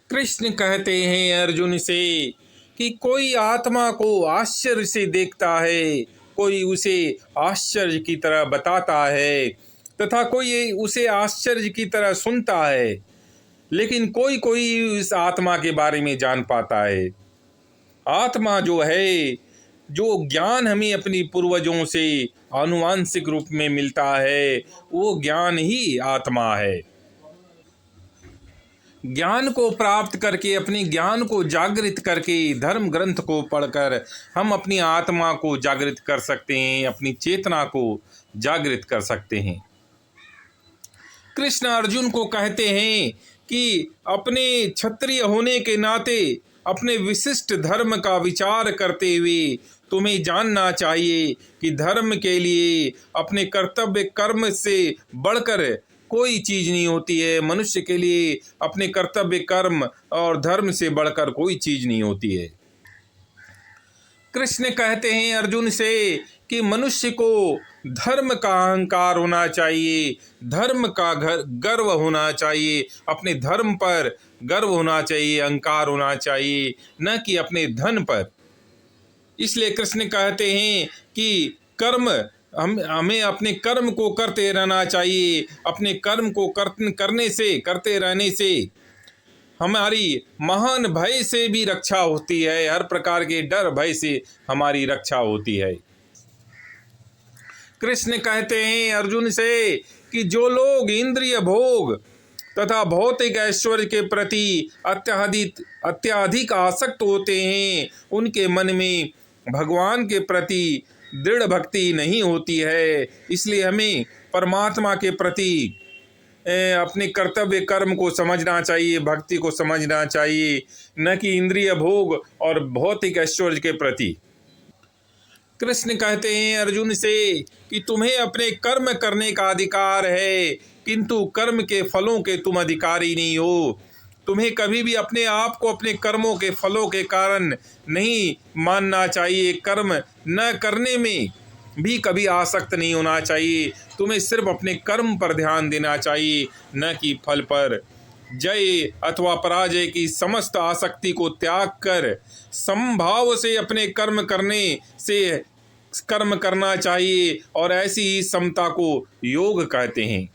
कृष्ण कहते हैं अर्जुन से कि कोई आत्मा को आश्चर्य से देखता है, कोई उसे आश्चर्य की तरह बताता है तथा कोई उसे आश्चर्य की तरह सुनता है, लेकिन कोई कोई उस आत्मा के बारे में जान पाता है। आत्मा जो है, जो ज्ञान हमें अपनी पूर्वजों से आनुवांशिक रूप में मिलता है, वो ज्ञान ही आत्मा है। ज्ञान को प्राप्त करके, अपने ज्ञान को जागृत करके, धर्म ग्रंथ को पढ़कर हम अपनी आत्मा को जागृत कर सकते हैं, अपनी चेतना को जागृत कर सकते हैं। कृष्ण अर्जुन को कहते हैं कि अपने क्षत्रिय होने के नाते अपने विशिष्ट धर्म का विचार करते हुए तुम्हें जानना चाहिए कि धर्म के लिए अपने कर्तव्य कर्म से बढ़कर कोई चीज नहीं होती है। मनुष्य के लिए अपने कर्तव्य कर्म और धर्म से बढ़कर कोई चीज नहीं होती है। कृष्ण कहते हैं अर्जुन से कि मनुष्य को धर्म का अहंकार होना चाहिए, धर्म का गर्व होना चाहिए, अपने धर्म पर गर्व होना चाहिए, अहंकार होना चाहिए, न कि अपने धन पर। इसलिए कृष्ण कहते हैं कि कर्म हमें अपने कर्म को करते रहना चाहिए। अपने कर्म को करते रहने से हमारी महान भय से भी रक्षा होती है, हर प्रकार के डर भय से हमारी रक्षा होती है। कृष्ण कहते हैं अर्जुन से कि जो लोग इंद्रिय भोग तथा भौतिक ऐश्वर्य के प्रति अत्याधिक आसक्त होते हैं, उनके मन में भगवान के प्रति दृढ़ भक्ति नहीं होती है। इसलिए हमें परमात्मा के प्रति अपने कर्तव्य कर्म को समझना चाहिए, भक्ति को समझना चाहिए, न कि इंद्रिय भोग और भौतिक ऐश्वर्य के प्रति। कृष्ण कहते हैं अर्जुन से कि तुम्हें अपने कर्म करने का अधिकार है, किंतु कर्म के फलों के तुम अधिकारी नहीं हो। तुम्हें कभी भी अपने आप को अपने कर्मों के फलों के कारण नहीं मानना चाहिए। कर्म न करने में भी कभी आसक्त नहीं होना चाहिए। तुम्हें सिर्फ अपने कर्म पर ध्यान देना चाहिए, न कि फल पर। जय अथवा पराजय की समस्त आसक्ति को त्याग कर समभाव से अपने कर्म करना चाहिए, और ऐसी ही समता को योग कहते हैं।